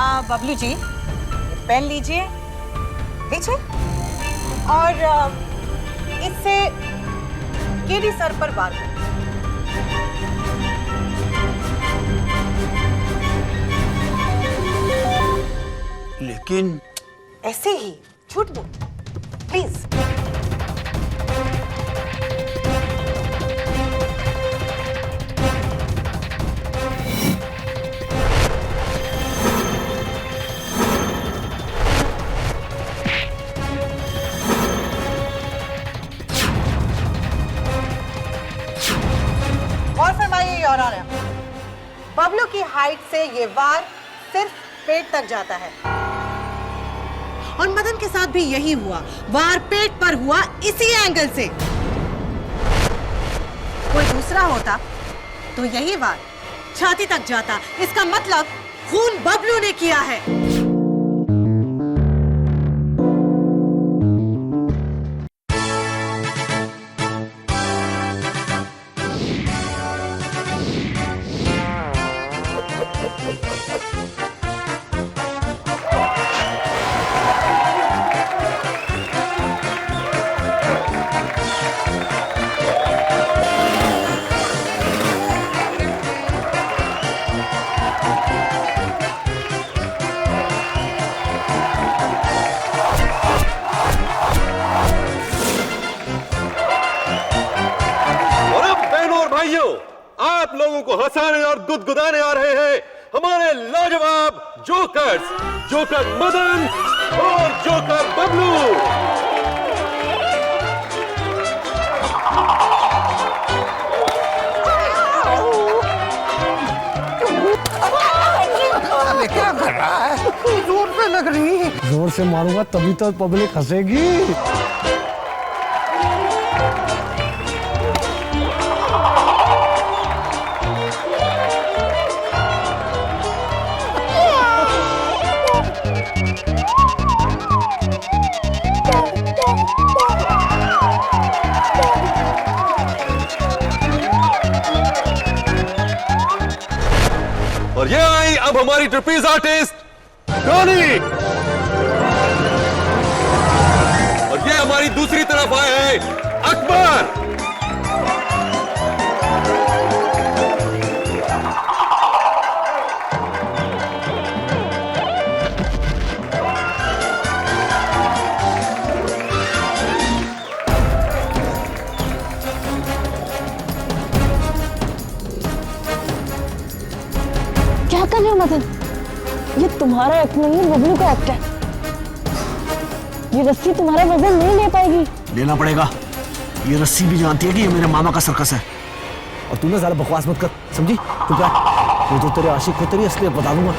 Bablu ji, pen लीजिए, लीजिए और इससे केडी सर पर वार करें। लेकिन ऐसे ही झूठ बोल, प्लीज। और फरमाइए योर ऑनर, बबलू की हाइट से ये वार सिर्फ पेट तक जाता है और मदन के साथ भी यही हुआ, वार पेट पर हुआ इसी एंगल से। कोई दूसरा होता तो यही वार छाती तक जाता। इसका मतलब खून बबलू ने किया है। आप लोगों को हंसाने और गुदगुदाने आ रहे हैं हमारे लाजवाब जोकर्स, जोकर मदन और जोकर बबलू। क्या कर रहा है? जोर से लग रही है। जोर से मारूंगा तभी तो पब्लिक हंसेगी। और ये आई अब हमारी ट्रपेज आर्टिस्ट टोनी, और ये हमारी दूसरी तरफ आए हैं अकबर। क्या कर रहे हो मदन? ये तुम्हारा एक्ट नहीं है, बबलू का एक्ट है। ये रस्सी तुम्हारा वजन नहीं ले पाएगी। लेना पड़ेगा। ये रस्सी भी जानती है कि ये मेरे मामा का सर्कस है। और तू ना ज़्यादा बकवास मत कर, समझी? तू क्या? वो जो तेरे आशिक को तेरी असलियत बता दूंगा।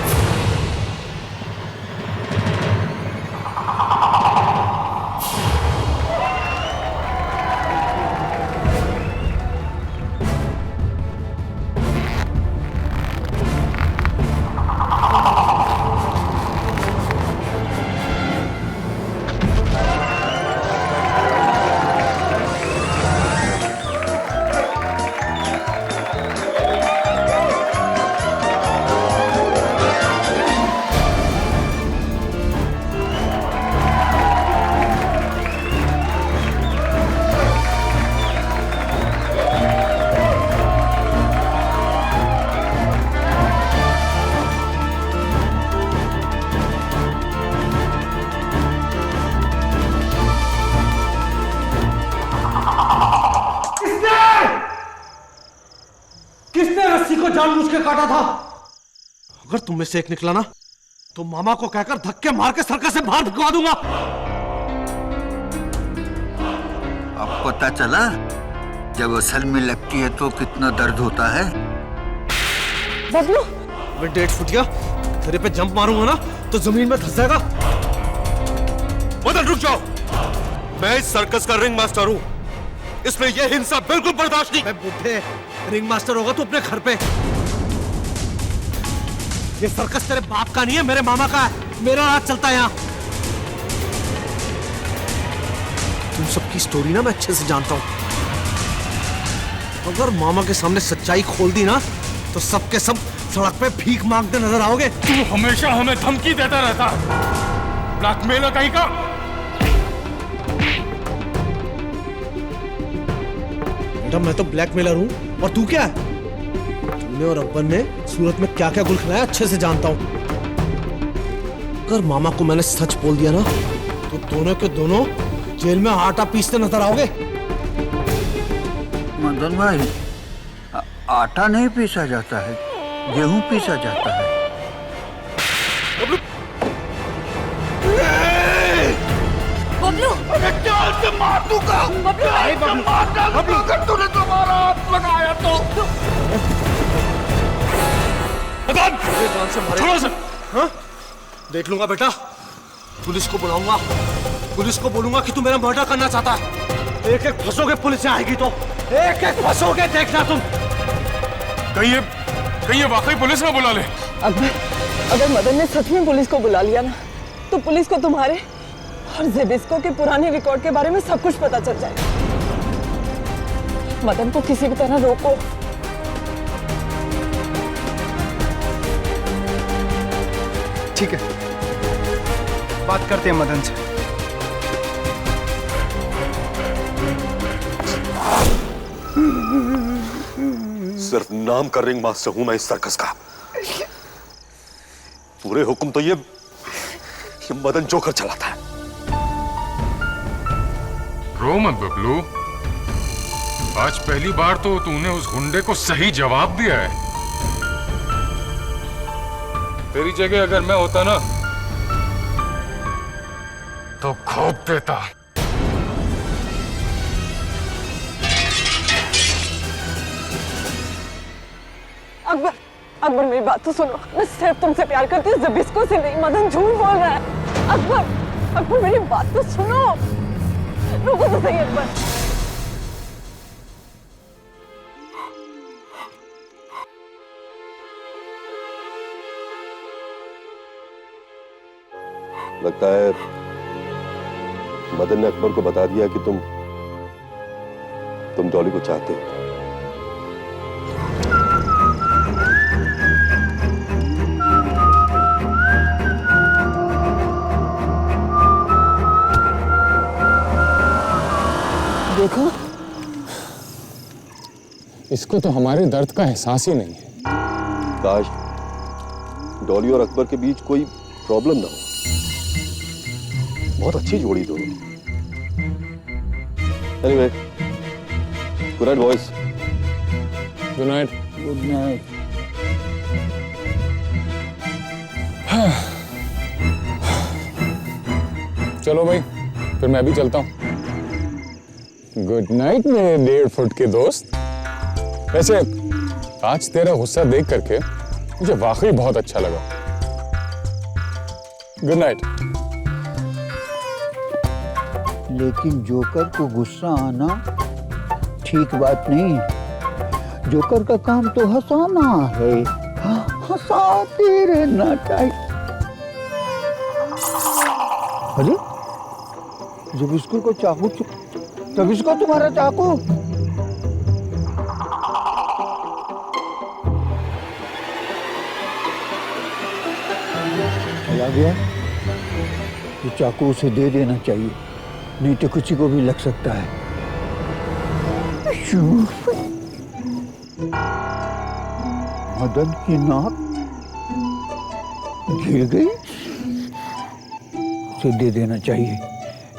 जानबूझ के काटा था। अगर तुम में से एक निकला ना तो मामा को कहकर धक्के मार के सर्कस से बाहर भिजवा दूंगा। अब पता चला जब असल में लगती है तो कितना दर्द होता है। बबलू, मैं 1.5 फुटिया तेरे पे जंप मारूंगा ना तो जमीन में धंस जाएगा। मदन रुक जाओ, मैं इस सर्कस का रिंग मास्टर हूं, इसमें यह हिंसा बिल्कुल बर्दाश्त नहीं। मैं बुढ़े रिंग मास्टर होगा तो अपने घर पे। ये सर्कस तेरे बाप का नहीं है, मेरे मामा का है। मेरा राज चलता है यहाँ। तुम सबकी स्टोरी ना मैं अच्छे से जानता हूं। अगर मामा के सामने सच्चाई खोल दी ना तो सबके सब सड़क पे भीख मांगते नजर आओगे? तू हमेशा हमें धमकी देता रहता, ब्लैकमेलर कहीं का। बेटा मैं तो ब्लैकमेलर हूँ, और तू क्या है? तूने और अब्बन ने सूरत में क्या क्या गुल खिलाया अच्छे से जानता हूँ। अगर मामा को मैंने सच बोल दिया ना, तो दोनों के दोनों जेल में आटा पीसते नजर आओगे। मदन भाई, आटा नहीं पीसा जाता है, गेहूं पीसा जाता है। बबलू, जान से मार दूंगा। बबलू, अगर तूने तुम्हारा हाथ लगाया तो। जान से मारे। छोड़ो सर। हाँ? देख लूंगा बेटा, पुलिस को बुलाऊंगा, पुलिस को बोलूंगा कि तू मेरा मर्डर करना चाहता है। एक एक फंसोगे, पुलिस आएगी तो एक एक फंसोगे, देखना तुम। कहीं ये वाकई पुलिस ना बुला ले। अगर मदन ने सच में पुलिस को बुला लिया ना, तो पुलिस को तुम्हारे और जेबिस्को के पुराने रिकॉर्ड के बारे में सब कुछ पता चल जाएगा। मदन को किसी भी तरह रोको। ठीक है, बात करते हैं मदन से। सिर्फ नाम का रिंग मास्टर हूं मैं इस सर्कस का। पूरे हुक्म तो ये मदन जोकर चलाता है। रो मत बबलू, आज पहली बार तो तूने उस गुंडे को सही जवाब दिया है। तेरी जगह अगर मैं होता ना, तो खोप देता। अकबर मेरी बात तो सुनो। मैं सिर्फ तुमसे प्यार करती हूँ, जेबिस्को से नहीं। मदन झूठ बोल रहा है। अकबर मेरी बात तो सुनो। रुको तो सही अकबर। लगता है मदन ने अकबर को बता दिया कि तुम डॉली को चाहते हो। देखो, इसको तो हमारे दर्द का एहसास ही नहीं है। काश डॉली और अकबर के बीच कोई प्रॉब्लम ना हो। बहुत अच्छी जोड़ी दोनों। Anyway, good night boys. Good night. Good night. चलो भाई, फिर मैं भी चलता हूँ। गुड नाइट मेरे 1.5 फुट के दोस्त। वैसे आज तेरा गुस्सा देख करके मुझे वाकई बहुत अच्छा लगा। Good night. लेकिन जोकर को गुस्सा आना ठीक बात नहीं है। जोकर का काम तो हंसाना है, हंसाते रहना चाहिए। अरे जब इसको चाकू, तब इसको तुम्हारा चाकू। चला गया, ये चाकू उसे दे देना चाहिए, नहीं तो किसी को भी लग सकता है। मदन की नाक गिर गई, उसे दे देना चाहिए,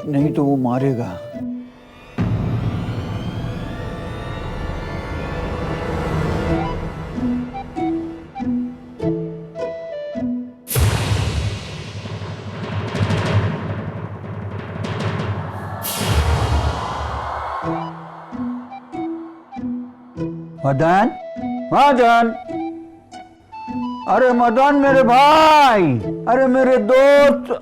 नहीं तो वो मारेगा। मदन, मदन, अरे मदन मेरे भाई, अरे मेरे दोस्त।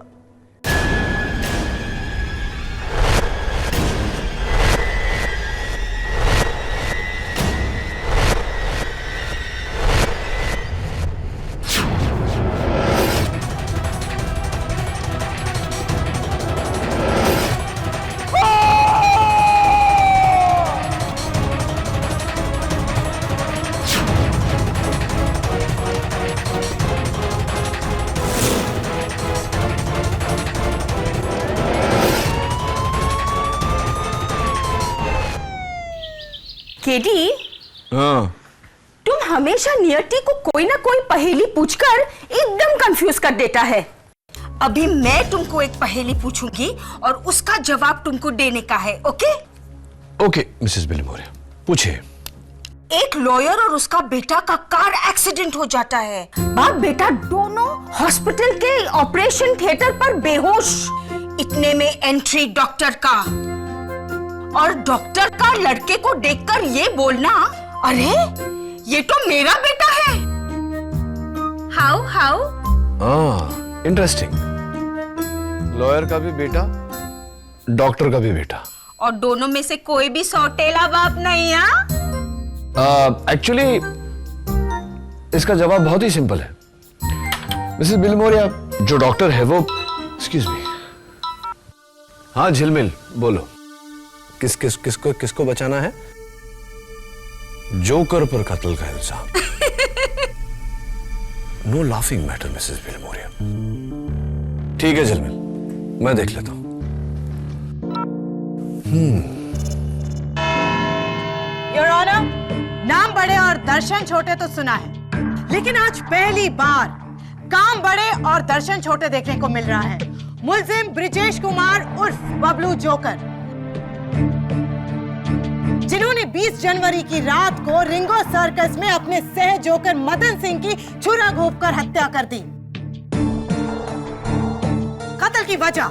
केडी, हाँ तुम हमेशा नियति को कोई ना कोई पहेली पूछकर एकदम कंफ्यूज कर देता है। अभी मैं तुमको एक पहेली पूछूंगी और उसका जवाब तुमको देने का है, ओके? ओके मिसेस बिलमोरिया, पूछिए। एक लॉयर और उसका बेटा का कार एक्सीडेंट हो जाता है। बाप बेटा दोनों हॉस्पिटल के ऑपरेशन थिएटर पर बेहोश। इतने में एंट्री डॉक्टर का, और डॉक्टर का लड़के को देखकर ये बोलना, अरे ये तो मेरा बेटा है। How interesting. लॉयर का भी बेटा, डॉक्टर का भी बेटा, और दोनों में से कोई भी सौतेला बाप नहीं है। एक्चुअली इसका जवाब बहुत ही सिंपल है मिसेस बिलमोरिया। जो डॉक्टर है वो, एक्सक्यूज मी, हाँ झिलमिल बोलो, किसको बचाना है? जोकर पर कत्ल का इल्जाम। No laughing matter Mrs Bilimoria. ठीक है झिलमिल, मैं देख लेता हूं। योर ऑनर, नाम बड़े और दर्शन छोटे तो सुना है, लेकिन आज पहली बार काम बड़े और दर्शन छोटे देखने को मिल रहा है। मुलजिम ब्रिजेश कुमार उर्फ बबलू जोकर, जिन्होंने 20 जनवरी की रात को रिंगो सर्कस में अपने सह जोकर मदन सिंह की छुरा घोंपकर हत्या कर दी। कत्ल की वजह,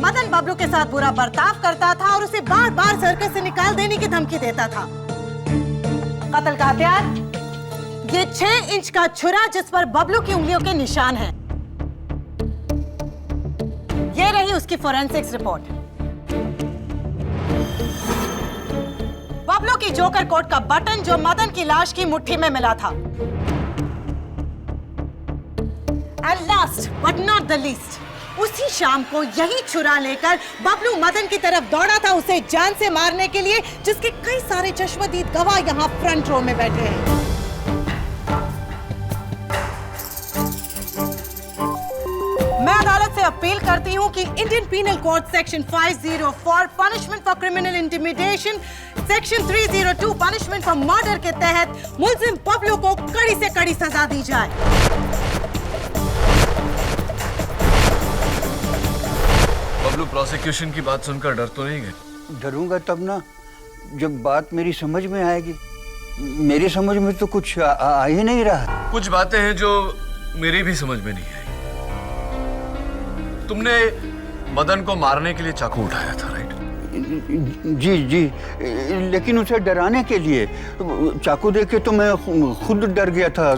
मदन बबलू के साथ बुरा बर्ताव करता था और उसे बार बार सर्कस से निकाल देने की धमकी देता था। कत्ल का हथियार, ये 6 इंच का छुरा जिस पर बबलू की उंगलियों के निशान हैं। ये रही उसकी फोरेंसिक्स रिपोर्ट। बबलू की जोकर कोट का बटन जो मदन की लाश की मुट्ठी में मिला था। And last but not the least, उसी शाम को यही छुरा लेकर बबलू मदन की तरफ दौड़ा था उसे जान से मारने के लिए, जिसके कई सारे चश्मदीद गवाह यहाँ फ्रंट रो में बैठे हैं। मैं अदालत से अपील करती हूँ कि Indian penal code section 504 punishment for criminal intimidation, section 302 punishment for murder के तहत मुलजिम बबलू को कड़ी से कड़ी सजा दी जाए। बबलू प्रोसिक्यूशन की बात सुनकर डर तो नहीं गए? डरूंगा तब ना जब बात मेरी समझ में आएगी। मेरी समझ में तो कुछ आ ही नहीं रहा। कुछ बातें हैं जो मेरी भी समझ में नहीं आई। तुमने मदन को मारने के लिए चाकू उठाया था, राइट? जी, लेकिन उसे डराने के लिए। चाकू देख के तो मैं खुद डर गया था।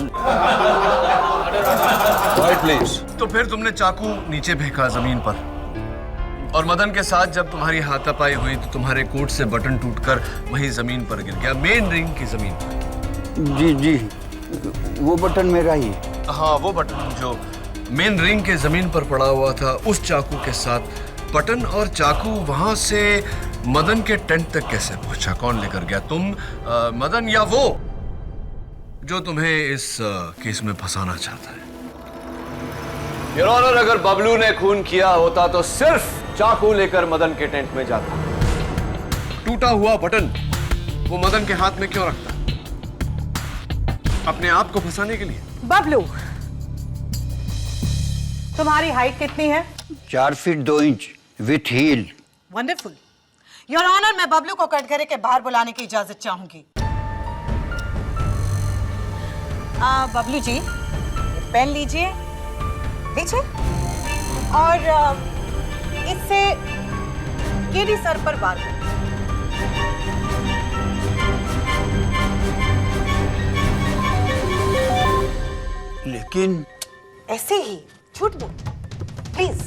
Right please. तो फिर तुमने चाकू नीचे फेंका जमीन पर, और मदन के साथ जब तुम्हारी हाथापाई हुई तो तुम्हारे कोट से बटन टूटकर वही जमीन पर गिर गया, मेन रिंग की जमीन पर। जी, वो बटन मेरा ही। हाँ, वो बटन जो मेन रिंग के जमीन पर पड़ा हुआ था, उस चाकू के साथ बटन और चाकू वहां से मदन के टेंट तक कैसे पहुंचा? कौन लेकर गया? तुम, मदन, या वो जो तुम्हें इस केस में फंसाना चाहता है? योर ऑनर, अगर बबलू ने खून किया होता तो सिर्फ चाकू लेकर मदन के टेंट में जाता। टूटा हुआ बटन वो मदन के हाथ में क्यों रखता? अपने आप को फंसाने के लिए। बबलू, तुम्हारी हाइट कितनी है? 4 feet 2 inch with heel. Wonderful. Your honour, मैं बबलू को कटघरे के बाहर बुलाने की इजाजत चाहूंगी। बबलू जी, पेन लीजिए, और इससे केडी सर पर वार करें। लेकिन ऐसे ही झूठ बोल, प्लीज।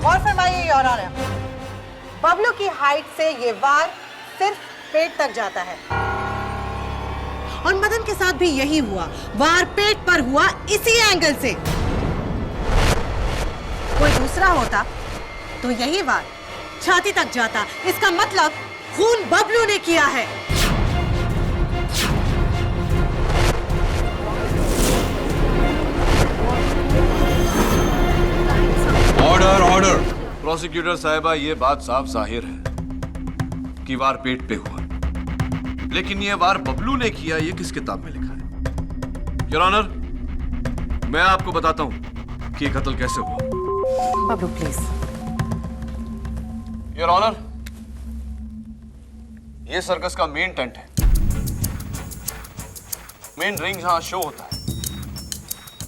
और फरमाइए योर ऑनर, बबलू की हाइट से ये वार सिर्फ पेट तक जाता है, और मदन के साथ भी यही हुआ। वार पेट पर हुआ इसी एंगल से। कोई दूसरा होता तो यही वार छाती तक जाता। इसका मतलब खून बबलू ने किया है। Order order. प्रोसिक्यूटर साहिबा, ये बात साफ जाहिर है कि वार पेट पे हुआ, लेकिन ये वार बबलू ने किया, ये किस किताब में लिखा है? योर ऑनर, मैं आपको बताता हूं कि ये कत्ल कैसे हुआ। बबलू प्लीज। योर ऑनर, ये सर्कस का मेन टेंट है, मेन रिंग जहां शो होता है,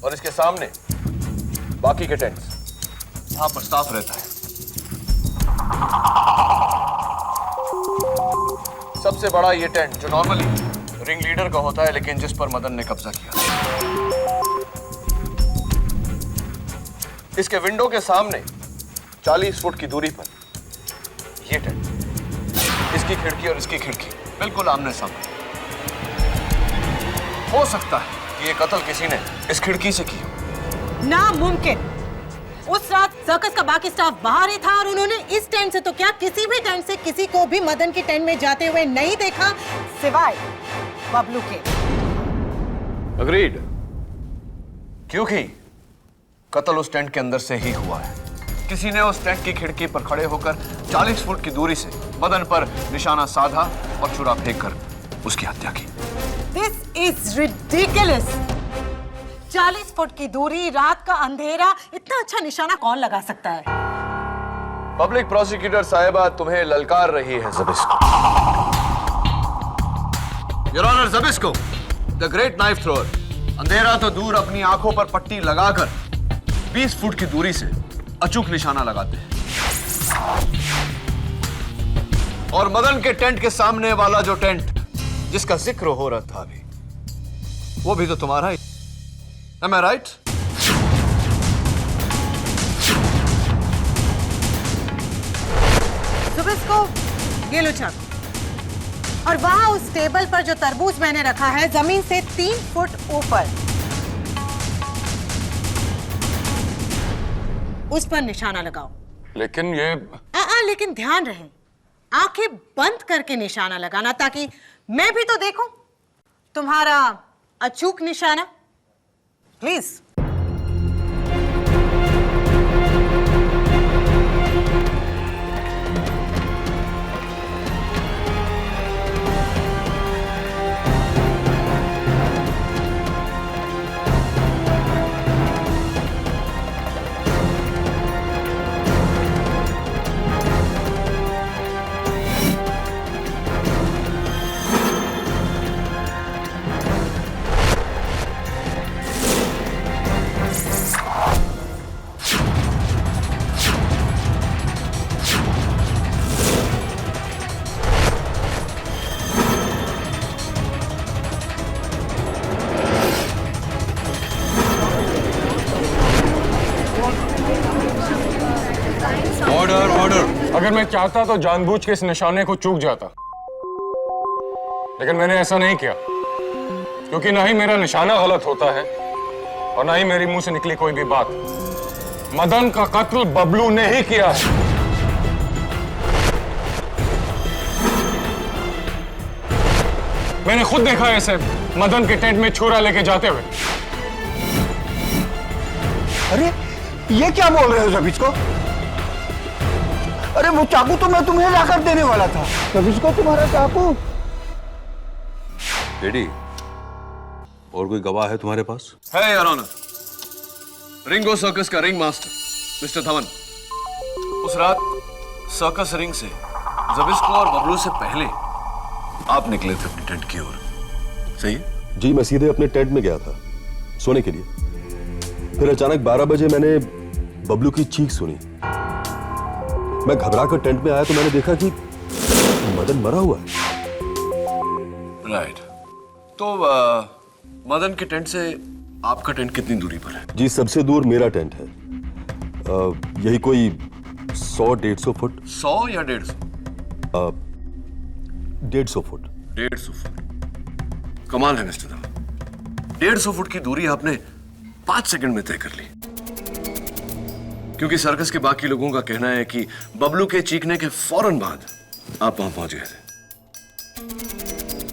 और इसके सामने बाकी के टेंट्स जहां पर स्टाफ रहता है। सबसे बड़ा ये टेंट जो नॉर्मली रिंग लीडर का होता है, लेकिन जिस पर मदन ने कब्जा किया। इसके विंडो के सामने 40 फुट की दूरी पर ये टेंट, इसकी खिड़की और इसकी खिड़की बिल्कुल आमने सामने। हो सकता है कि ये कत्ल किसी ने इस खिड़की से किया। नामुमकिन। उस रात सर्कस का बाकी स्टाफ बाहर ही था और उन्होंने इस टेंट से तो क्या, किसी भी टेंट से किसी को भी मदन की टेंट में जाते हुए नहीं देखा, सिवाय बबलू के। अग्रीड। क्योंकि कत्ल उस टेंट के अंदर से ही हुआ है। किसी ने उस टेंट की खिड़की पर खड़े होकर 40 फुट की दूरी से मदन पर निशाना साधा और छुरा फेंककर उसकी हत्या की। This is ridiculous. 40 फुट की दूरी, रात का अंधेरा, इतना अच्छा निशाना कौन लगा सकता है? पब्लिक प्रोसिक्यूटर साहिबा तुम्हें ललकार रही है Zbyszko. Your honour, Zbyszko the great knife thrower अंधेरा तो दूर, अपनी आंखों पर पट्टी लगाकर 20 फुट की दूरी से अचूक निशाना लगाते हैं। और मदन के टेंट के सामने वाला जो टेंट जिसका जिक्र हो रहा था अभी, वो भी तो तुम्हारा ही। Am I right? ज़बिस्को, ये लो चाकू। और वहां उस टेबल पर जो तरबूज मैंने रखा है, जमीन से 3 फुट ऊपर, उस पर निशाना लगाओ। लेकिन ये लेकिन ध्यान रहे, आंखें बंद करके निशाना लगाना, ताकि मैं भी तो देखूं तुम्हारा अचूक निशाना। प्लीज। अगर मैं चाहता तो जानबूझ के इस निशाने को चूक जाता, लेकिन मैंने ऐसा नहीं किया, क्योंकि ना ही मेरा निशाना गलत होता है और ना ही मेरे मुंह से निकली कोई भी बात। मदन का कत्ल बबलू ने ही किया है। मैंने खुद देखा है इसे मदन के टेंट में छुरा लेके जाते हुए। अरे ये क्या बोल रहे हो ज़बिस्को? अरे वो चाकू तो मैं तुम्हें लाकर देने वाला था। ज़बिस्को, तुम्हारा चाकू। डैडी, और कोई गवाह है तुम्हारे पास? है योर ऑनर, रिंगो सर्कस का रिंग मास्टर मिस्टर धवन। उस रात सर्कस रिंग से ज़बिस्को और बबलू से पहले आप निकले थे अपनी टेंट की ओर, सही है? जी, मैं सीधे अपने टेंट में गया था सोने के लिए। फिर अचानक 12 बजे मैंने बबलू की चीख सुनी। मैं घबरा कर टेंट में आया तो मैंने देखा कि मदन मरा हुआ है। राइट। तो मदन के टेंट से आपका टेंट कितनी दूरी पर है? जी, सबसे दूर मेरा टेंट है। यही कोई 100-150 फुट। 100 या 150? 150 फुट। 150 फुट। कमाल है मिस्टर धवन, 150 फुट की दूरी आपने 5 सेकंड में तय कर ली। क्योंकि सर्कस के बाकी लोगों का कहना है कि बबलू के चीखने के फौरन बाद आप वहां पहुंच गए थे।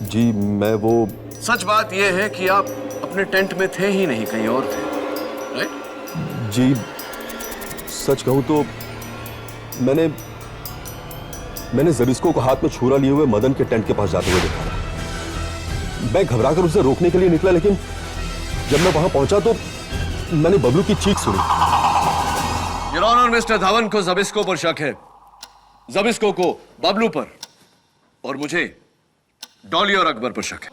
जी मैं वो सच बात यह है कि आप अपने टेंट में थे ही नहीं, कहीं और थे, राइट? जी सच कहूं तो मैंने जबिस्को को हाथ में छुरा लिए हुए मदन के टेंट के पास जाते हुए देखा। मैं घबराकर उसे रोकने के लिए निकला, लेकिन जब मैं वहां पहुंचा तो मैंने बबलू की चीख सुनी। योर ऑनर, मिस्टर धवन को जबिस्को पर शक है, जबिस्को को बबलू पर, और मुझे डॉली और अकबर पर शक है।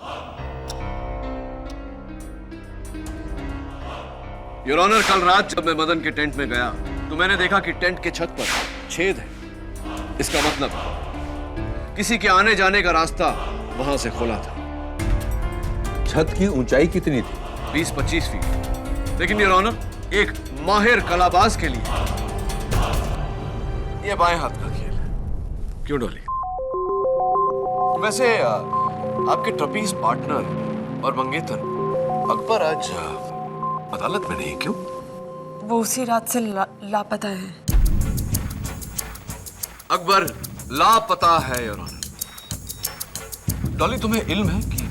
योर ऑनर, कल रात जब मैं मदन के टेंट में गया तो मैंने देखा कि टेंट के छत पर छेद है। इसका मतलब किसी के आने जाने का रास्ता वहां से खोला था। छत की ऊंचाई कितनी थी? 20-25 फीट। लेकिन योर ऑनर, एक माहिर कलाबाज के लिए यह बाएं हाथ का खेल है। क्यों डॉली? वैसे आपके ट्रपीज पार्टनर और मंगेतर अकबर आज अदालत में नहीं, क्यों? वो उसी रात से लापता है। अकबर लापता है योर ऑनर। डॉली, तुम्हें इल्म है कि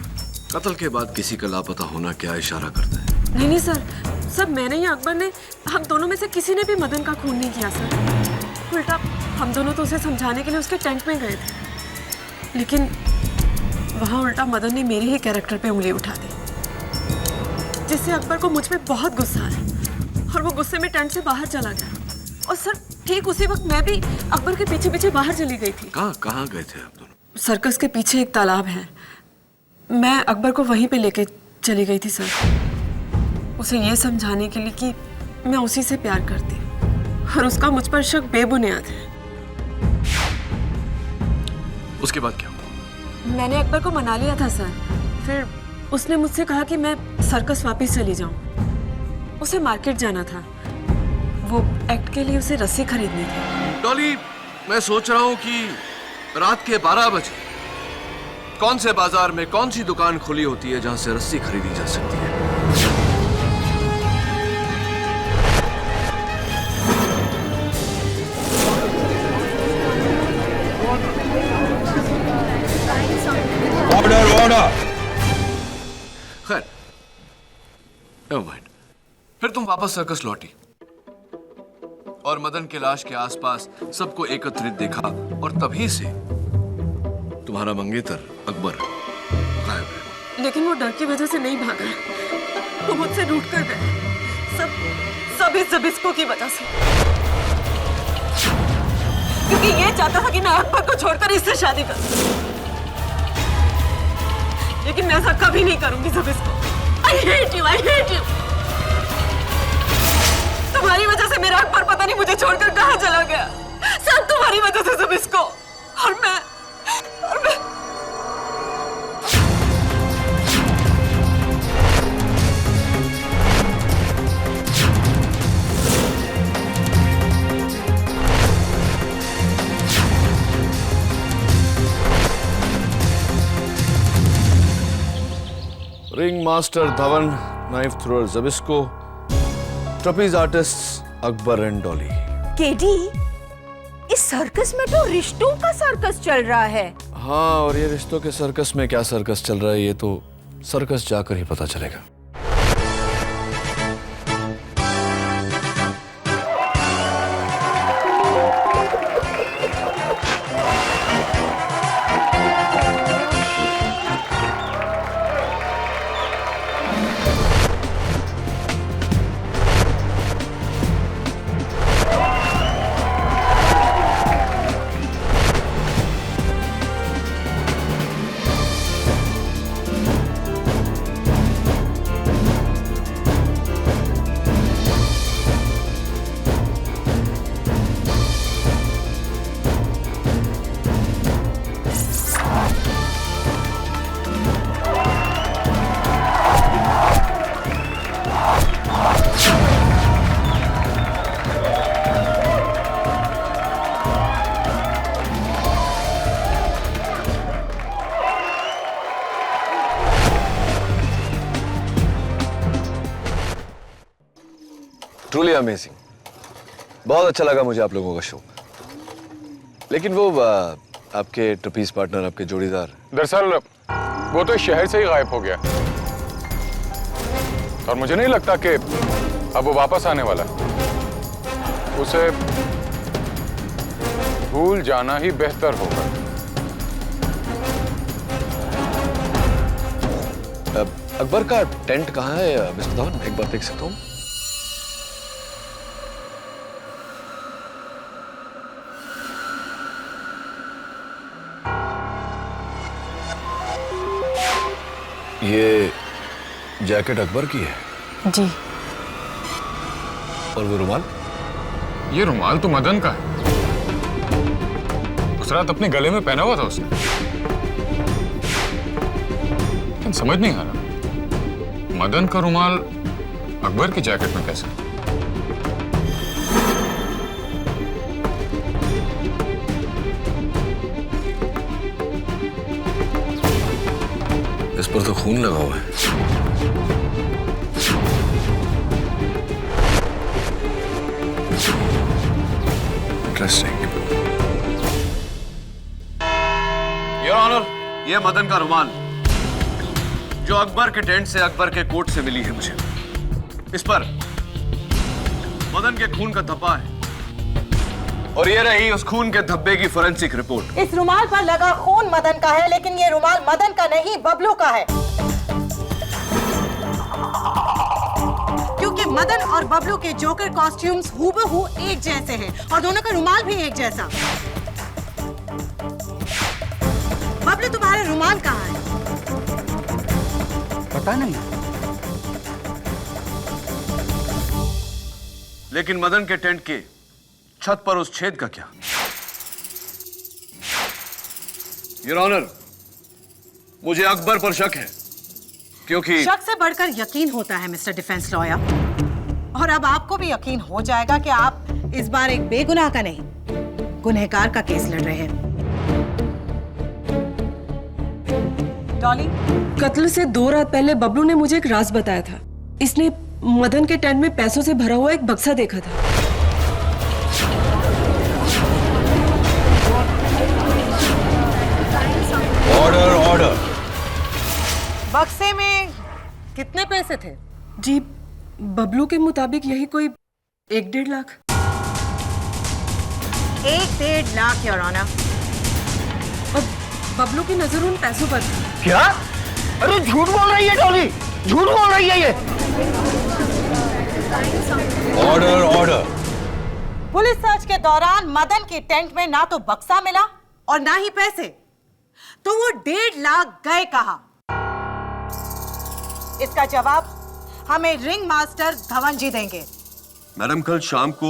कत्ल के बाद किसी का लापता होना क्या इशारा करता है? नहीं सर, सब मैंने या अकबर ने, हम दोनों में से किसी ने भी मदन का खून नहीं किया सर। उल्टा हम दोनों तो उसे समझाने के लिए उसके टेंट में गए थे, लेकिन वहां उल्टा मदन ने मेरे ही कैरेक्टर पे उंगली उठा दी, जिससे अकबर को मुझ पे बहुत गुस्सा आया और वो गुस्से में टेंट से बाहर चला गया। और सर ठीक उसी वक्त मैं भी अकबर के पीछे पीछे बाहर चली गई थी। कहाँ गए थे आप दोनों? सर्कस के पीछे एक तालाब है, मैं अकबर को वहीं पे लेके चली गई थी सर, उसे ये समझाने के लिए कि मैं उसी से प्यार करती हूँ और उसका मुझ पर शक बेबुनियाद है। उसके बाद क्या हुआ? मैंने अकबर को मना लिया था सर, फिर उसने मुझसे कहा कि मैं सर्कस वापस चली जाऊं। उसे मार्केट जाना था, वो एक्ट के लिए उसे रस्सी खरीदनी थी। डॉली, मैं सोच रहा हूं कि रात के 12 बजे कौन से बाजार में कौन सी दुकान खुली होती है जहां से रस्सी खरीदी जा सकती है? Order order. खैर, नेवर माइंड। फिर तुम वापस सर्कस लौटी और मदन के लाश के आसपास सबको एकत्रित देखा, और तभी से तुम्हारा मंगेतर अकबर गायब है। लेकिन वो डर की वजह से नहीं भागा, वो मुझसे रूठ कर गए। सब इस जबिस्को की वजह से, क्योंकि ये चाहता था कि मैं अकबर को छोड़कर इससे शादी करूं, लेकिन मैं ऐसा कभी नहीं करूंगी जबिस्को। I hate you, I hate you। तुम्हारी वजह से मेरा अकबर पता नहीं मुझे छोड़कर कहां चला गया, सब तुम्हारी वजह से जबिस्को। और मैं ringmaster Dhawan, knife thrower Zbyszko, trapeze artist Akbar and Dolly. KD, इस सर्कस में तो रिश्तों का सर्कस चल रहा है। हाँ, और ये रिश्तों के सर्कस में क्या सर्कस चल रहा है ये तो सर्कस जाकर ही पता चलेगा। Truly amazing. बहुत अच्छा लगा मुझे आप लोगों का शो, लेकिन वो आपके ट्रपीज पार्टनर, आपके जोड़ीदार, दरअसल वो तो इस शहर से ही गायब हो गया और मुझे नहीं लगता कि अब वो वापस आने वाला है। उसे भूल जाना ही बेहतर होगा। अकबर का टेंट कहाँ है मिस्टर धवन, एक बार देख सकता हूँ? ये जैकेट अकबर की है? जी। और वो रुमाल? ये रुमाल तो मदन का है, उस रात अपने गले में पहना हुआ था उसने। लेकिन समझ नहीं आ रहा, मदन का रुमाल अकबर की जैकेट में कैसे? इस पर तो खून लगा हुआ है। इंटरेस्टिंग। योर ऑनर, ये मदन का रुमाल जो अकबर के टेंट से, अकबर के कोट से मिली है मुझे। इस पर मदन के खून का धब्बा है और ये रही उस खून के धब्बे की फोरेंसिक रिपोर्ट। इस रुमाल पर लगा खून मदन का है, लेकिन ये रुमाल मदन का नहीं, बबलू का है। क्योंकि मदन और बबलू के जोकर कॉस्ट्यूम्स हूबहू एक जैसे हैं और दोनों का रुमाल भी एक जैसा। बबलू, तुम्हारा रुमाल कहाँ है? पता नहीं। लेकिन मदन के टेंट के छत पर उस छेद का क्या? योर ऑनर, मुझे अकबर पर शक है, क्योंकि शक से बढ़कर यकीन होता है मिस्टर डिफेंस लॉयर, और अब आपको भी यकीन हो जाएगा कि आप इस बार एक बेगुनाह का नहीं, गुनहगार का केस लड़ रहे हैं। डॉली, कत्ल से 2 रात पहले बबलू ने मुझे एक राज बताया था। इसने मदन के टेंट में पैसों से भरा हुआ एक बक्सा देखा था। Order order. बक्से में कितने पैसे थे? जी, बबलू के मुताबिक यही कोई 1-1.5 लाख। 1-1.5 lakh your honour. और बबलू की नजर उन पैसों पर थी। क्या? अरे झूठ बोल रही है डॉली, झूठ बोल रही है ये। Order order. पुलिस सर्च के दौरान मदन के टेंट में ना तो बक्सा मिला और ना ही पैसे, तो वो 1.5 लाख गए कहां? इसका जवाब हमें रिंग मास्टर धवन जी देंगे। मैडम, कल शाम को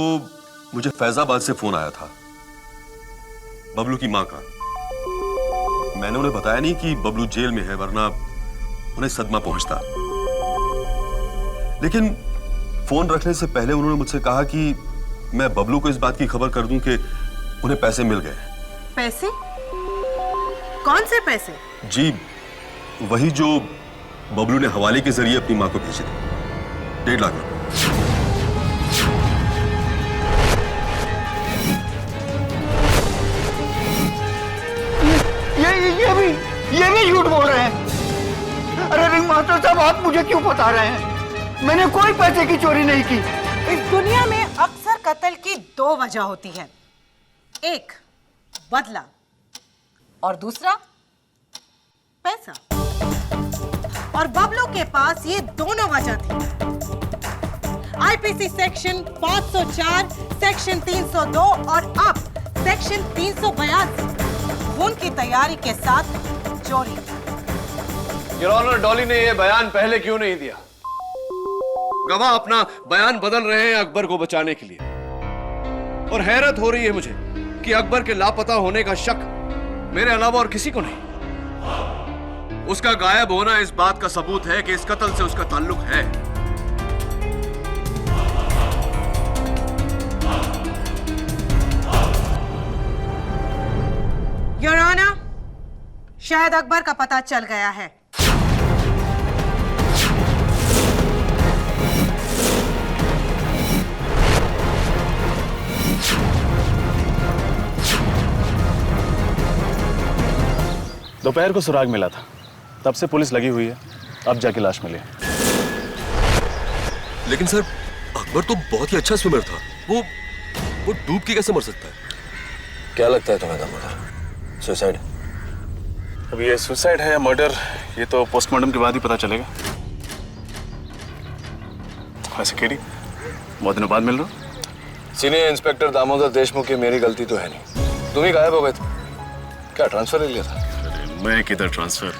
मुझे फैजाबाद से फोन आया था बबलू की मां का। मैंने उन्हें बताया नहीं कि बबलू जेल में है, वरना उन्हें सदमा पहुंचता। लेकिन फोन रखने से पहले उन्होंने मुझसे कहा कि मैं बबलू को इस बात की खबर कर दूं कि उन्हें पैसे मिल गए। पैसे? कौन से पैसे? जी, वही जो बबलू ने हवाले के जरिए अपनी मां को भेजे थे, 1.5 लाख रुपए। ये भी झूठ बोल रहे हैं। अरे रिंग मास्टर साहब, आप मुझे क्यों बता रहे हैं? मैंने कोई पैसे की चोरी नहीं की। इस दुनिया में अक्सर कत्ल की 2 वजह होती है, एक बदला और दूसरा पैसा। और बबलू के पास ये दोनों वजह थी। आईपीसी सेक्शन 504, सेक्शन 302 और अब सेक्शन 382 खून की तैयारी के साथ चोरी। योर ऑनर, डॉली ने यह बयान पहले क्यों नहीं दिया? गवाह अपना बयान बदल रहे हैं अकबर को बचाने के लिए, और हैरत हो रही है मुझे कि अकबर के लापता होने का शक मेरे अलावा और किसी को नहीं। उसका गायब होना इस बात का सबूत है कि इस कत्ल से उसका ताल्लुक है। योर ऑनर, शायद अकबर का पता चल गया है। दोपहर को सुराग मिला था, तब से पुलिस लगी हुई है, अब जाके लाश मिली। लेकिन सर अकबर तो बहुत ही अच्छा स्विमर था, वो डूब के कैसे मर सकता है? क्या लगता है तुम्हें दामोदर, सुसाइड? अब ये सुसाइड है या मर्डर, ये तो पोस्टमार्टम के बाद ही पता चलेगा। वैसे केडी, बहुत दिनों बाद मिल रहा हूँ। सीनियर इंस्पेक्टर दामोदर देशमुख की मेरी गलती तो है नहीं, तुम ही गायब हो गए थे। क्या ट्रांसफर ले लिया था? मैं किधर ट्रांसफर,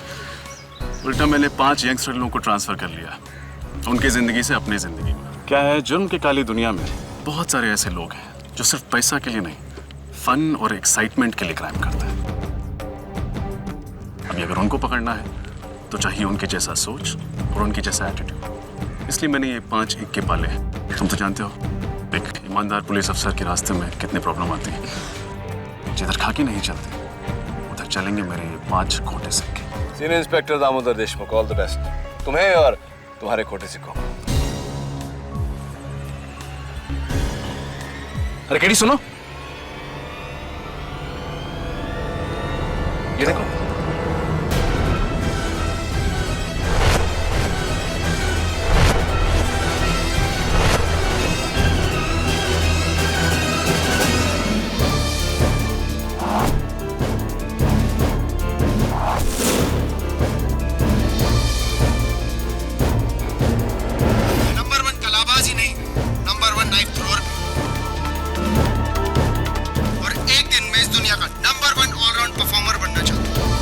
उल्टा मैंने 5 यंगस्टर लोगों को ट्रांसफर कर लिया, उनकी जिंदगी से अपनी जिंदगी में। क्या है, जुर्म की काली दुनिया में बहुत सारे ऐसे लोग हैं जो सिर्फ पैसा के लिए नहीं, फन और एक्साइटमेंट के लिए क्राइम करते हैं। अभी अगर उनको पकड़ना है तो चाहिए उनके जैसा सोच और उनके जैसा एटीट्यूड। इसलिए मैंने ये 5 इक्के पाले हैं। तुम तो जानते हो एक ईमानदार पुलिस अफसर के रास्ते में कितने प्रॉब्लम आती है। जिधर खाकी नहीं चलती उधर चलेंगे मेरे ये 5 खोटे सिक्के। Senior inspector Damodar Deshmukh, all the best तुम्हें और तुम्हारे खोटे सिक्कों को। अरे केडी सुनो, ये देखो। नंबर 1 कलाबाज ही नहीं, नंबर 1 नाइफ थ्रोअर भी। और एक दिन मैं इस दुनिया का नंबर 1 ऑलराउंड परफॉर्मर बनना चाहता हूँ।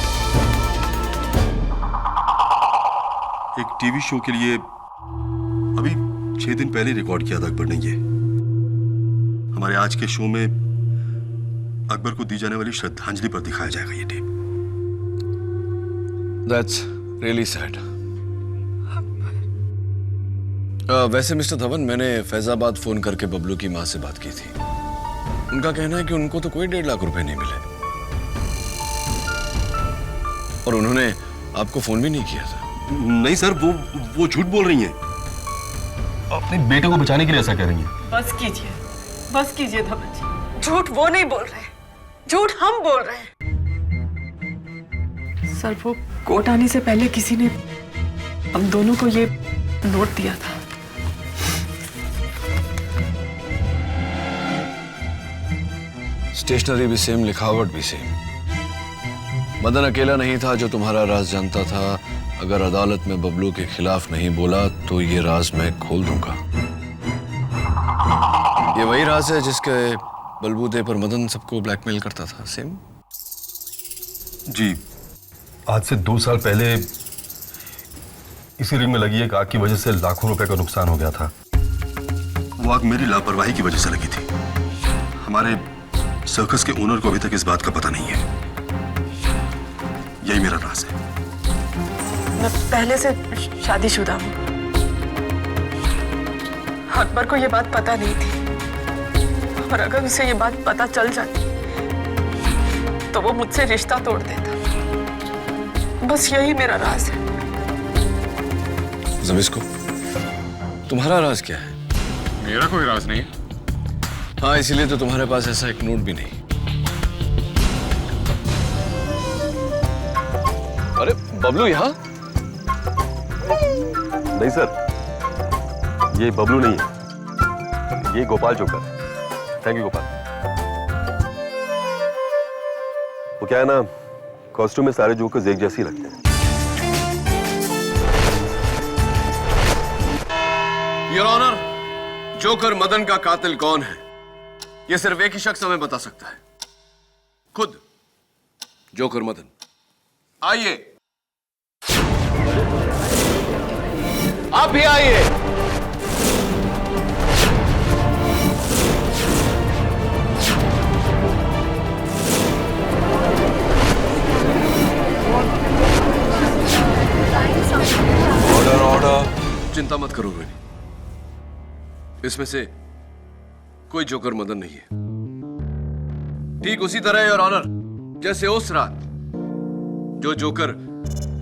एक टीवी शो के लिए अभी 6 दिन पहले रिकॉर्ड किया था अकबर ने ये। हमारे आज के शो में अकबर को दी जाने वाली श्रद्धांजलि पर दिखाया जाएगा ये टेप। That's really sad. वैसे मिस्टर धवन, मैंने फैजाबाद फोन करके बबलू की माँ से बात की थी। उनका कहना है कि उनको तो कोई 1.5 लाख रुपए नहीं मिले और उन्होंने आपको फोन भी नहीं किया था। नहीं सर, वो झूठ बोल रही हैं। अपने बेटे को बचाने के लिए ऐसा कह रही हैं। बस कीजिए धवन जी, झूठ वो नहीं बोल रहे, झूठ हम बोल रहे हैं। सर, वो कोर्ट आने से पहले किसी ने हम दोनों को ये नोट दिया था। स्टेशनरी भी सेम, लिखावट भी सेम। मदन अकेला नहीं था जो तुम्हारा राज जानता था। अगर अदालत में बबलू के खिलाफ नहीं बोला तो ये राज मैं खोल दूंगा। ये वही राज है जिसके बलबूते पर मदन सबको ब्लैकमेल करता था। सेम जी, आज से 2 साल पहले इसी रिंग में लगी एक आग की वजह से लाखों रुपए का नुकसान हो गया था। वो आग मेरी लापरवाही की वजह से लगी थी। हमारे सर्कस के ओनर को अभी तक इस बात का पता नहीं है। यही मेरा राज है। मैं पहले से शादीशुदा हूँ। अकबर को ये बात पता नहीं थी और अगर उसे ये बात पता चल जाती तो वो मुझसे रिश्ता तोड़ देता। बस यही मेरा राज है। जबिस्को, तुम्हारा राज क्या है? मेरा कोई राज नहीं है। हाँ, इसीलिए तो तुम्हारे पास ऐसा एक नोट भी नहीं। अरे बबलू यहाँ? नहीं सर, ये बबलू नहीं है, ये गोपाल जोकर है। Thank you Gopal. वो क्या है ना, कॉस्ट्यूम में सारे जोकर्स एक जैसे ही लगते हैं। योर ऑनर, जोकर मदन का कातिल कौन है ये सिर्फ एक ही शख्स हमें बता सकता है, खुद जोकर मदन। आइए, आप भी आइए। Order order. चिंता मत करो रोहिणी, इसमें से कोई जोकर मदन नहीं है। ठीक उसी तरह योर ऑनर, जैसे उस रात जो जोकर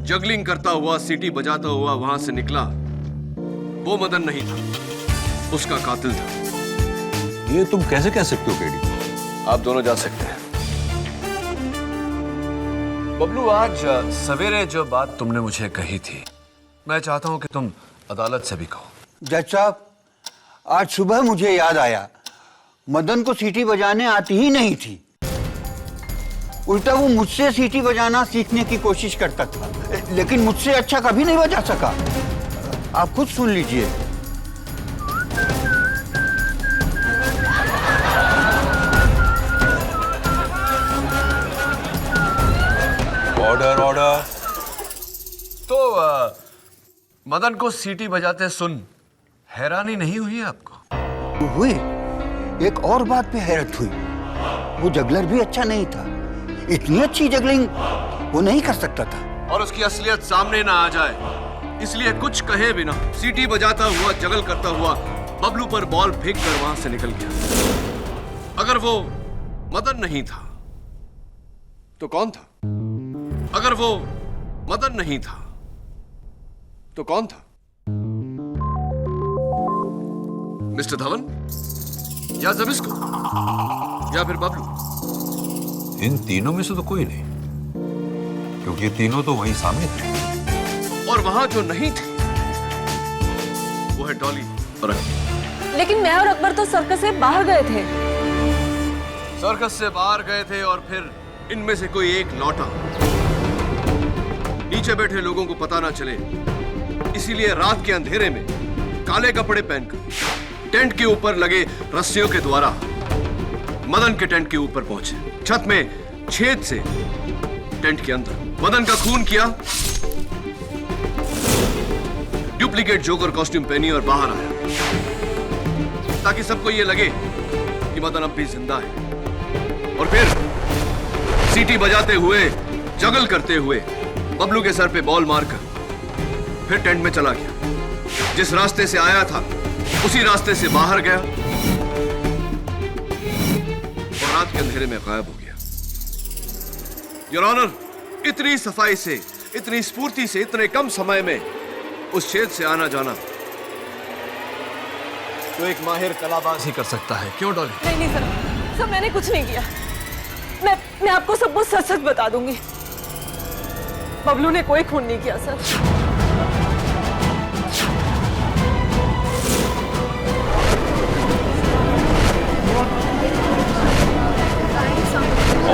जगलिंग करता हुआ, सीटी बजाता हुआ वहां से निकला, वो मदन नहीं था, उसका कातिल था। ये तुम कैसे कह सकते हो केडी? आप दोनों जा सकते हैं। बबलू, आज सवेरे जो बात तुमने मुझे कही थी, मैं चाहता हूं कि तुम अदालत से भी कहो। जज साहब, आज सुबह मुझे याद आया, मदन को सीटी बजाने आती ही नहीं थी। उल्टा वो मुझसे सीटी बजाना सीखने की कोशिश करता था, लेकिन मुझसे अच्छा कभी नहीं बजा सका। आप खुद सुन लीजिए। Order order. तो मदन को सीटी बजाते सुन हैरानी नहीं हुई आपको? हुई। एक और बात पे हैरत हुई, वो जगलर भी अच्छा नहीं था। इतनी अच्छी जगलिंग वो नहीं कर सकता था। और उसकी असलियत सामने ना आ जाए इसलिए कुछ कहे बिना सीटी बजाता हुआ, जगल करता हुआ बबलू पर बॉल फेंक कर वहां से निकल गया। अगर वो मदन नहीं था तो कौन था? अगर वो मदन नहीं था तो कौन था? मिस्टर धवन या जबिस्को या फिर बबलू? इन तीनों में से तो कोई नहीं, क्योंकि ये तीनों तो वहीं सामने थे। और वहां जो नहीं थे वो है डॉली और अकबर। लेकिन मैं और अकबर तो सर्कस से बाहर गए थे। सर्कस से बाहर गए थे और फिर इनमें से कोई एक लौटा। नीचे बैठे लोगों को पता ना चले इसीलिए रात के अंधेरे में काले कपड़े पहनकर टेंट के ऊपर लगे रस्सियों के द्वारा मदन के टेंट के ऊपर पहुंचे। छत में छेद से टेंट के अंदर मदन का खून किया, डुप्लीकेट जोकर कॉस्ट्यूम पहनी और बाहर आया ताकि सबको यह लगे कि मदन अब भी जिंदा है। और फिर सीटी बजाते हुए, जगल करते हुए बबलू के सर पे बॉल मारकर फिर टेंट में चला गया। जिस रास्ते से आया था उसी रास्ते से बाहर गया और रात के अंधेरे में गायब हो गया। योर ऑनर, इतनी सफाई से, इतनी स्फूर्ति से, इतने कम समय में उस छेद से आना जाना तो एक माहिर कलाबाज ही कर सकता है। क्यों डॉली? नहीं नहीं सर, सर मैंने कुछ नहीं किया। मैं आपको सब कुछ सच सच बता दूंगी। बबलू ने कोई खून नहीं किया सर।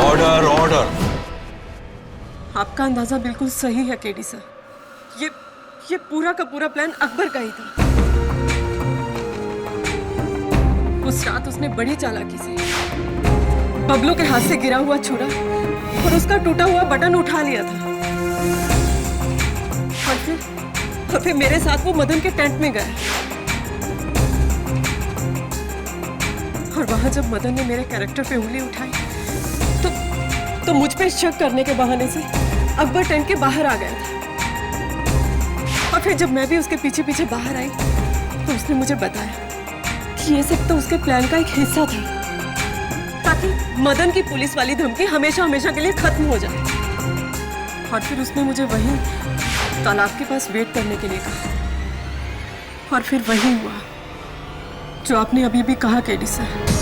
Order order. आपका अंदाजा बिल्कुल सही है केडी सर। ये पूरा का पूरा प्लान अकबर का ही था। उस रात उसने बड़ी चालाकी से बबलू के हाथ से गिरा हुआ छुरा और उसका टूटा हुआ बटन उठा लिया था और फिर मेरे साथ वो मदन के टेंट में गया। और वहां जब मदन ने मेरे कैरेक्टर पे उंगली उठाई तो मुझ पे शक करने के बहाने से अकबर टेंट के बाहर आ गया था। और फिर जब मैं भी उसके पीछे पीछे बाहर आई तो उसने मुझे बताया कि ये सब तो उसके प्लान का एक हिस्सा था ताकि मदन की पुलिस वाली धमकी हमेशा हमेशा के लिए खत्म हो जाए। और फिर उसने मुझे वहीं तालाब के पास वेट करने के लिए कहा। और फिर वही हुआ जो आपने अभी भी कहा केडी सर।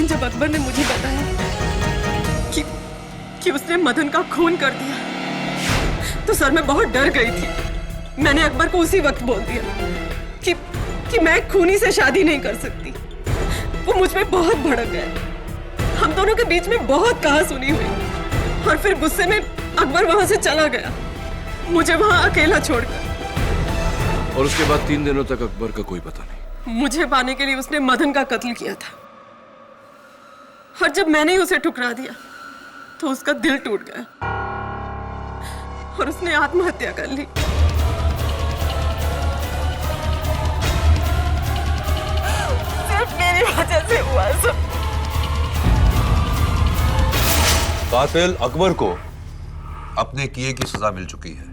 जब अकबर ने मुझे बताया कि उसने मदन का खून कर दिया तो सर मैं बहुत डर गई थी। मैंने अकबर को उसी वक्त बोल दिया कि मैं खूनी से शादी नहीं कर सकती। वो मुझ पे बहुत भड़क गया। हम दोनों के बीच में बहुत कहा-सुनी हुई और फिर गुस्से में अकबर वहां से चला गया, मुझे वहां अकेला छोड़कर। और उसके बाद 3 दिनों तक अकबर का कोई पता नहीं। मुझे पाने के लिए उसने मदन का कत्ल किया था और जब मैंने उसे ठुकरा दिया तो उसका दिल टूट गया और उसने आत्महत्या कर ली। सिर्फ मेरी वजह से हुआ सब। कातिल अकबर को अपने किए की सजा मिल चुकी है।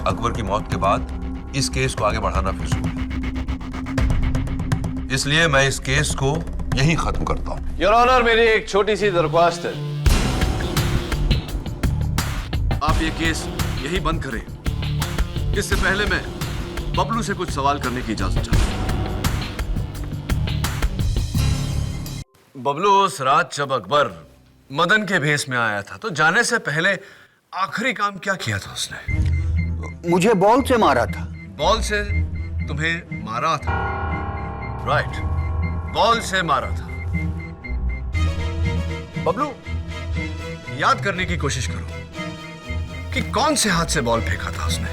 अकबर की मौत के बाद इस केस को आगे बढ़ाना फिजूल है, इसलिए मैं इस केस को यहीं खत्म करता हूं। योर ऑनर, मेरी एक छोटी सी दरख्वास्त है। आप ये केस यही बंद करें। इससे पहले मैं बबलू से कुछ सवाल करने की इजाजत चाहता हूं। बबलू, उस रात जब अकबर मदन के भेस में आया था तो जाने से पहले आखिरी काम क्या किया था उसने? मुझे बॉल से मारा था। बॉल से तुम्हें मारा था? राइट, बॉल से मारा था। बबलू, याद करने की कोशिश करो कि कौन से हाथ से बॉल फेंका था उसने।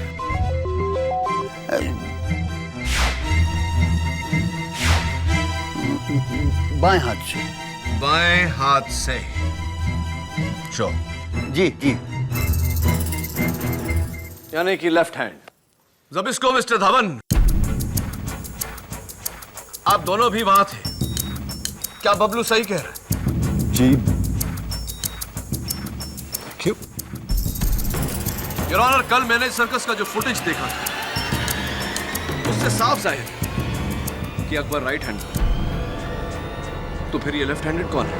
बाएं हाथ से। बाएं हाथ से। शो। जी जी। यानी कि लेफ्ट हैंड। जब इसको मिस्टर धवन, आप दोनों भी वहां थे, क्या बबलू सही कह रहा है? जी। क्यों? योर ऑनर, कल मैंने सर्कस का जो फुटेज देखा था उससे साफ जाहिर है कि अकबर राइट हैंड, तो फिर ये लेफ्ट हैंडेड कौन है?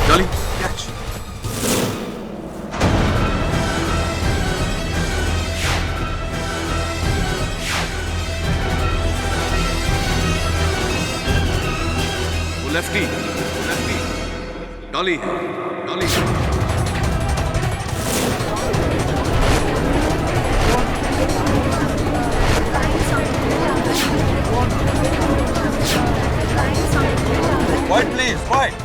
Dolly, catch. वो lefty, Dolly, Dolly. Quiet, please, quiet.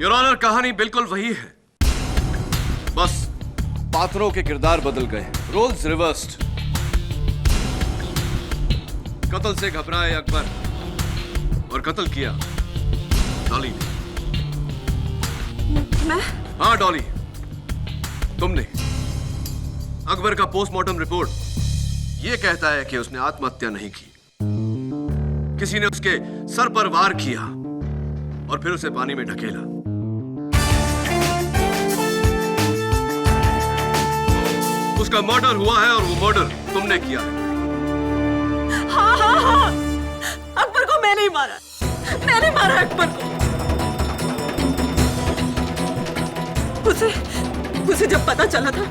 Your honour, कहानी बिल्कुल वही है, बस पात्रों के किरदार बदल गए, रोल्स रिवर्स्ड। कत्ल से घबराए अकबर और कत्ल किया डॉली ने। मैं? हाँ डॉली, तुमने। अकबर का पोस्टमार्टम रिपोर्ट यह कहता है कि उसने आत्महत्या नहीं की, किसी ने उसके सर पर वार किया और फिर उसे पानी में ढकेला। उसका मर्डर हुआ है और वो मर्डर तुमने किया है। हाँ हाँ हाँ, अकबर को मैंने ही मारा, मैंने मारा अकबर को। उसे जब पता चला था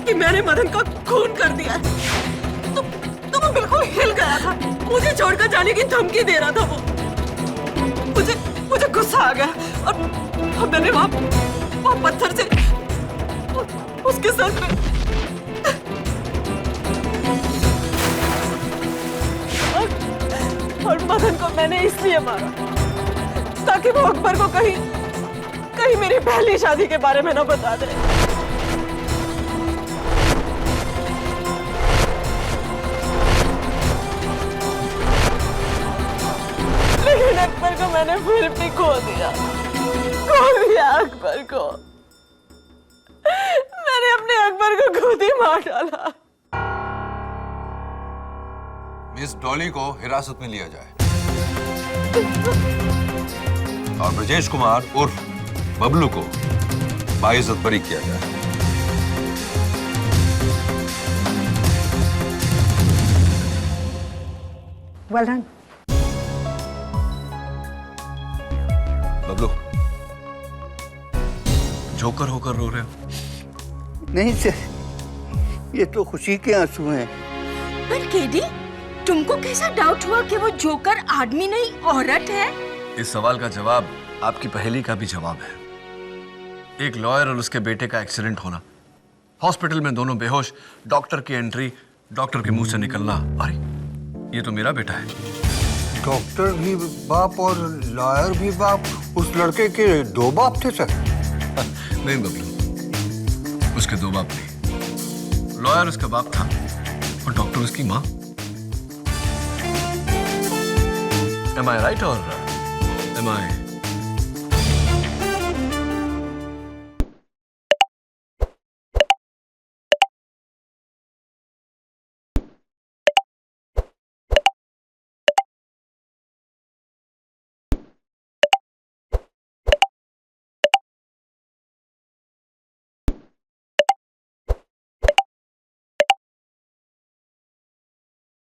कि मैंने मदन का खून कर दिया तो वो बिल्कुल हिल गया था, मुझे छोड़कर जाने की धमकी दे रहा था वो। मुझे गुस्सा आ गया और मैंने वहां पत्थर से उसके सर पे और मदन को मैंने इसलिए मारा ताकि वो अकबर को कहीं मेरी पहली शादी के बारे में ना बता दे। लेकिन अकबर को मैंने फिर भी खो दिया अकबर को। मैंने अपने अकबर को खुद ही मार डाला। मिस डॉली को हिरासत में लिया जाए और ब्रजेश कुमार उर्फ बबलू को बाइज्जत बरी किया जाए। Well done. बबलू, जोकर होकर रो रहे हो? नहीं सर, ये तो खुशी के आंसू हैं। पर केडी, तुमको कैसा डाउट हुआ कि वो जोकर आदमी नहीं औरत है? इस सवाल का जवाब आपकी पहेली का भी जवाब है। एक लॉयर और उसके बेटे का एक्सीडेंट होना, हॉस्पिटल में दोनों बेहोश, डॉक्टर की एंट्री, डॉक्टर के मुंह से निकलना, अरे ये तो मेरा बेटा है। डॉक्टर भी बाप और लॉयर भी बाप, उस लड़के के दो बाप थे सर? नहीं बबलू, उसके दो बाप नहीं। लॉयर उसका बाप था और डॉक्टर उसकी माँ। Am I right or am I